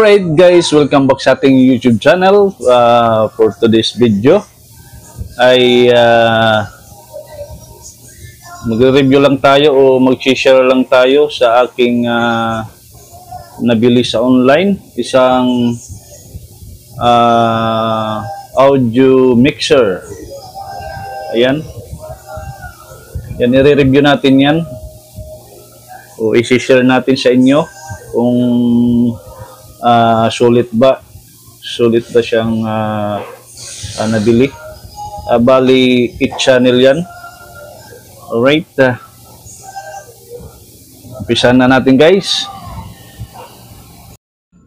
Alright guys, welcome back sa ating YouTube channel. For today's video ay magre-review lang tayo o mag-share lang tayo sa aking nabili sa online. Isang audio mixer. Ayan. Yan, i-review natin yan. O i-share natin sa inyo kung sulit ba siyang nabili. Bali 8 channel yan. Alright, umpisahan na natin guys.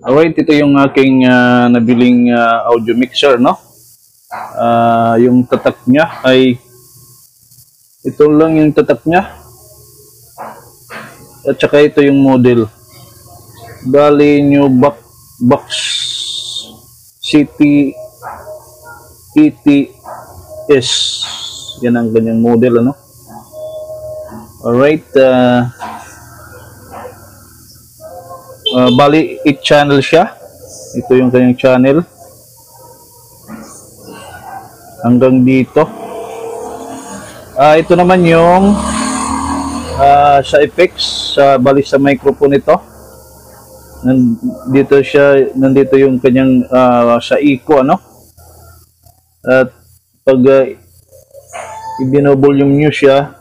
Alright, ito yung aking nabiling audio mixer, no? Yung tatak nya ay ito lang yung tatak nya, at saka ito yung model. Bali new box City ETS, yan ang ganyang model, ano? Alright, bali 8 channel siya. Ito yung kanyang channel hanggang dito. Ito naman yung sa effects, bali sa microphone ito. Nandito yung kanyang sa echo, ano? At pag i-volume nyo siya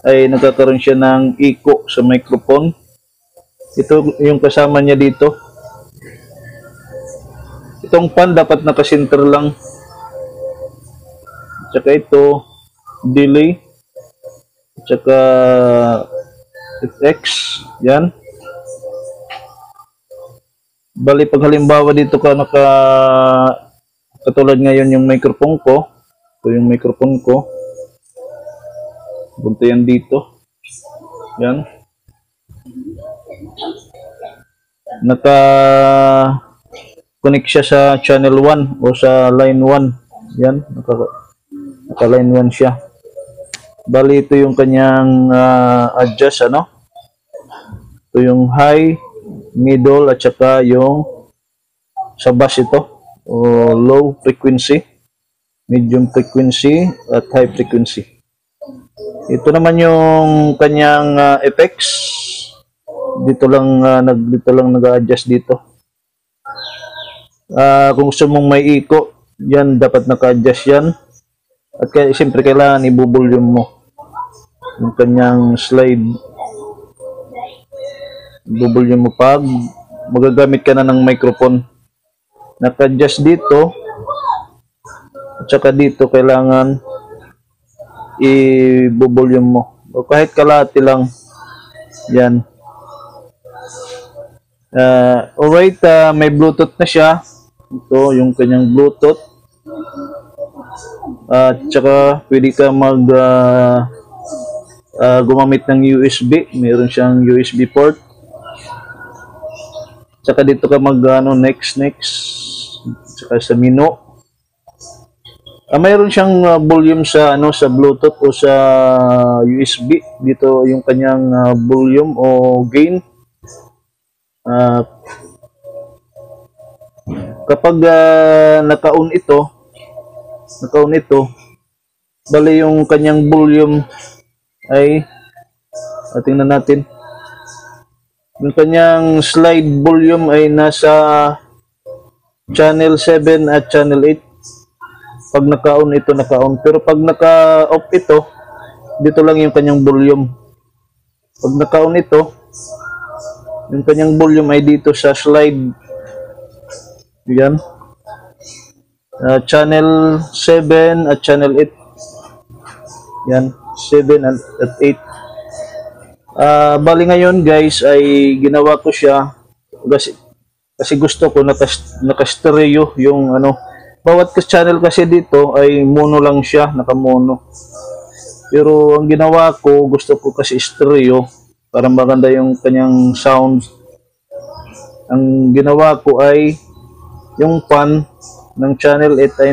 ay nagkakaroon siya ng echo sa microphone. Ito yung kasama niya dito. Itong pan dapat naka-center lang. Tsaka ito delay, tsaka FX, yan. Bali pag halimbawa dito ka katulad ngayon yung microphone ko, ito yung microphone ko, punta yan dito, yan, naka-connect siya sa channel 1 o sa line 1, yan, naka-line 1 siya. Bali ito yung kanyang adjust, ano? Ito yung high, middle, at saka yung sa bass ito, o low frequency, medium frequency, at high frequency. Ito naman yung kanyang effects. Dito lang nag-adjust dito. Kung gusto mong may echo, yan dapat naka-adjust yan. At siyempre kailangan i-volume mo yung kanyang slide. I-volume mo pag magagamit ka na ng microphone. Naka-adjust dito at saka dito kailangan i-volume mo. O kahit kalahati lang. Yan. Alright, may Bluetooth na siya. Ito yung kanyang Bluetooth. At saka pwede ka gumamit ng USB. Meron siyang USB port. Saka dito ka next. Saka sa menu. Mayroon siyang volume sa sa Bluetooth o sa USB. Dito yung kanyang volume o gain. Kapag naka-on ito, bali yung kanyang volume ay tingnan natin. Yung kanyang slide volume ay nasa channel 7 at channel 8. Pag naka-on ito, naka-on. Pero pag naka-off ito, dito lang yung kanyang volume. Pag naka-on ito, yung kanyang volume ay dito sa slide. Yan. Channel 7 at channel 8. Yan, 7 at 8. Bali ngayon guys ay ginawa ko siya kasi gusto ko naka-stereo yung bawat channel kasi dito ay mono lang siya, naka-mono. Pero ang ginawa ko, gusto ko kasi stereo para maganda yung kanyang sound. Ang ginawa ko ay yung pan ng channel 8 ay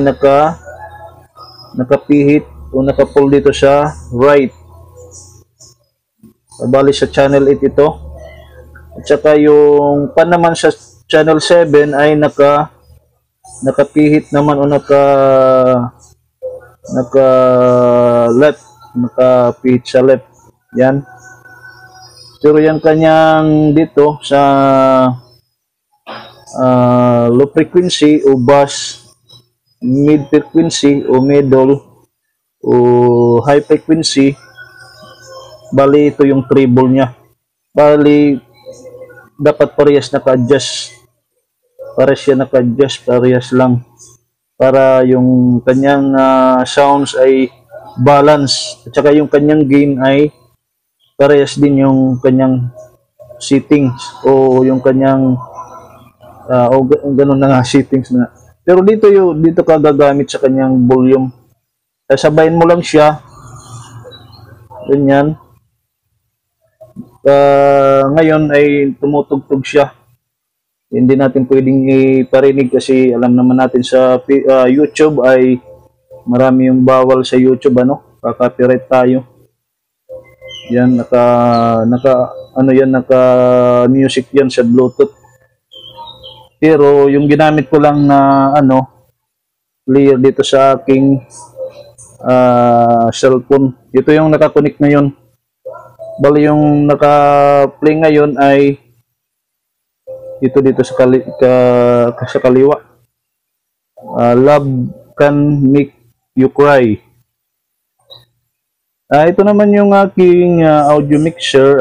nakapihit o naka-pull dito sa right. Bali sa channel 8 ito. At saka yung pan naman sa channel 7 ay nakapihit naman o naka left, nakapihit sa left. Yan. Pero yan kanyang dito sa low frequency o bass, mid frequency o middle o high frequency, bali ito yung treble niya. Bali dapat parehas naka-adjust. Parehas lang para yung kanyang sounds ay balance, at saka yung kanyang gain ay parehas din yung kanyang settings o yung kanyang ganun na nga settings na. Pero dito ka gagamit sa kanyang volume. Sasabayin mo lang siya. Ganyan. Ngayon ay tumutugtog siya. Hindi natin pwedeng iparinig kasi alam naman natin sa YouTube ay marami yung bawal sa YouTube, copyright tayo. Yan, naka music yan sa Bluetooth. Pero yung ginamit ko lang na player dito sa aking cellphone. Ito yung nakakonik ngayon. Bali yung naka-play ngayon ay dito sa kaliwa. Love Can Make You Cry. Ito naman yung aking audio mixer,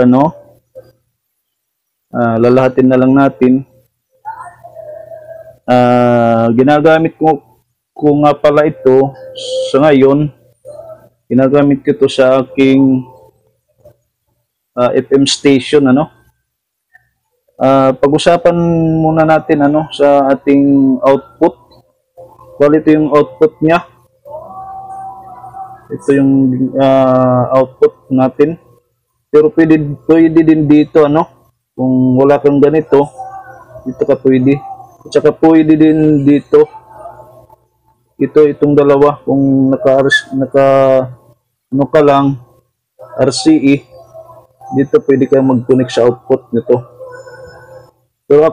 lalahatin na lang natin. Ginagamit ko nga pala ito sa ngayon. Ginagamit ko ito sa aking FM station, pag-usapan muna natin sa ating output. Bali ito yung output niya. Ito yung output natin. Pero pwede din dito, kung wala kang ganito, dito ka pwede. At saka pwede din dito. Itong dalawa, kung naka ka lang, RCE, dito pwede ka mag-connect sa output nito. Pero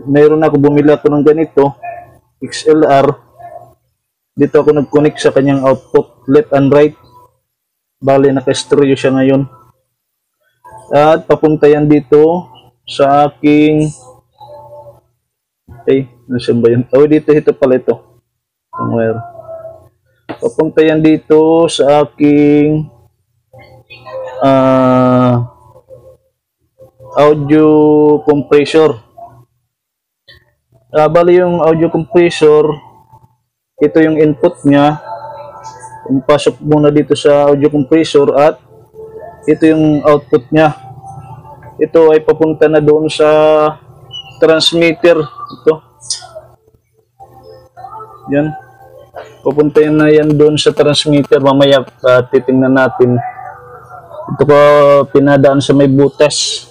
mayroon ako, bumili ako ng ganito, XLR. Dito ako nag-connect sa kanyang output, left and right. Bali, naka-stereo siya ngayon. At papunta yan dito sa aking... nasan ba yun? Dito pala ito. Somewhere. Papunta yan dito sa aking audio compressor. Bali yung audio compressor, ito yung input niya. Pasok muna dito sa audio compressor at ito yung output niya. Ito ay papunta na doon sa transmitter. Ito. Yan. Papunta na yan doon sa transmitter. Mamaya titingnan natin. Ito ko pinadaan sa may butas.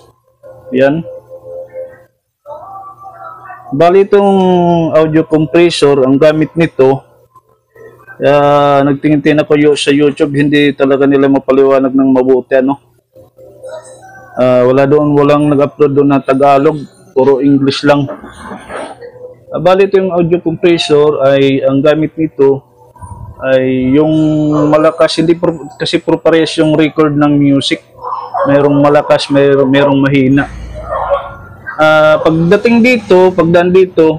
Yan. Bali itong audio compressor, ang gamit nito, nagtingin-tingin ako sa YouTube, hindi talaga nila mapaliwanag ng mabuti, walang nag-upload doon na Tagalog, puro English lang. Bali ito yung audio compressor ay ang gamit nito ay yung malakas, hindi kasi parehas yung record ng music. Mayroong malakas, mayroong mahina. Pagdaan dito,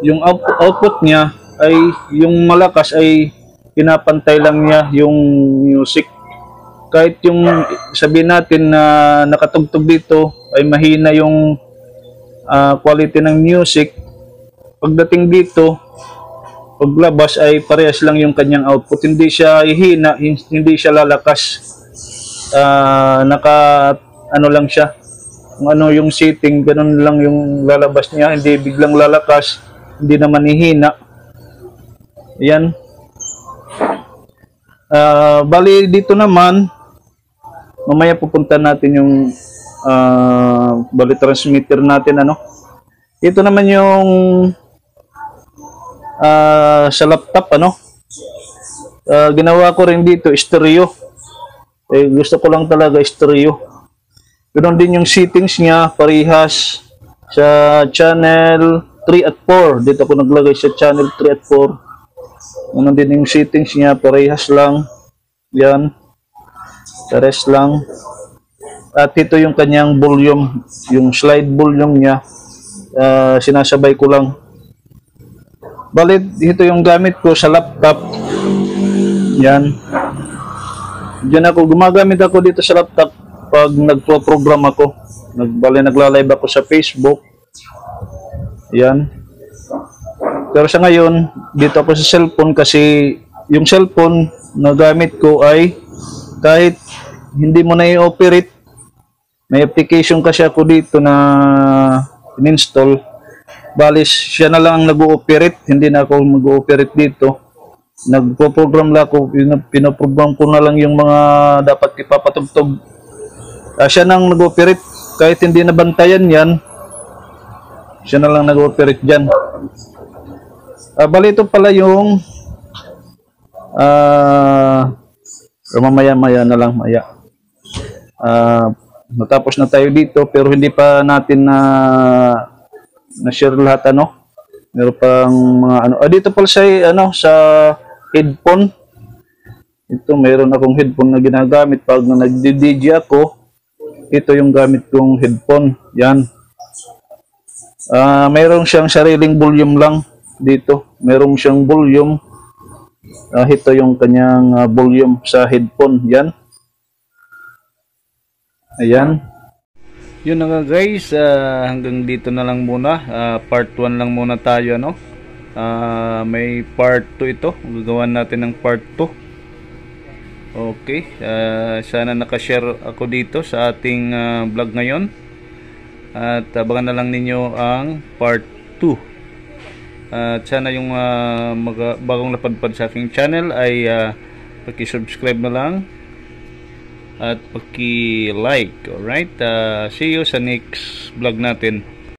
yung output niya ay yung malakas ay pinapantay lang niya yung music. Kahit yung sabihin natin na nakatugtog dito ay mahina yung quality ng music, pagdating dito, paglabas ay parehas lang yung kanyang output. Hindi siya ihina, hindi siya lalakas. Lang siya. Kung ano yung setting, ganun lang yung lalabas niya, hindi biglang lalakas, hindi naman ihina. Yan. Bali dito naman, mamaya pupunta natin yung bali transmitter natin, Ito naman yung sa laptop, ginawa ko rin dito stereo. Gusto ko lang talaga stereo. Ganoon din yung settings niya, parehas. sa channel 3 at 4. Dito ako naglagay sa channel 3 at 4. Ano din yung settings niya, parehas lang. Yan. Parehas lang. At ito yung kanyang volume, yung slide volume niya. Sinasabay ko lang. Balit, ito yung gamit ko sa laptop. Yan. Diyan ako, gumagamit ako dito sa laptop pag nagpo-program ako. Nagla-live ako sa Facebook. Yan. Pero sa ngayon, dito ako sa cellphone kasi yung cellphone na gamit ko ay kahit hindi mo na i-operate, may application kasi ako dito na in-install. Balis, siya na lang ang nag-ooperate, hindi na ako mag-ooperate dito. Nagpo-program lang ako, pinoprogram ko na lang yung mga dapat ipapatugtog. Siya nang nag-operate, kahit hindi nabantayan yan, siya na lang nag-operate dyan. Bali ito pala yung mamaya-maya na lang, maya. Natapos na tayo dito pero hindi pa natin na-share lahat ano. Meron pang mga ano. Dito pala sa headphone. Ito, mayroon akong headphone na ginagamit pag nagdi-DJ ako. Ito yung gamit kong headphone. Yan. Mayroon siyang sariling volume lang dito. Mayroon siyang volume. Ito yung kanyang volume sa headphone. Yan. Ayan. Yun na nga guys. Hanggang dito na lang muna. Part 1 lang muna tayo ano. May part 2 ito. Gagawan natin ng part 2. Okay. Sana nakashare ako dito sa ating vlog ngayon. At abangan na lang ninyo ang part 2. At sana yung bagong napadpad sa aking channel ay paki-subscribe na lang at paki-like. Alright. See you sa next vlog natin.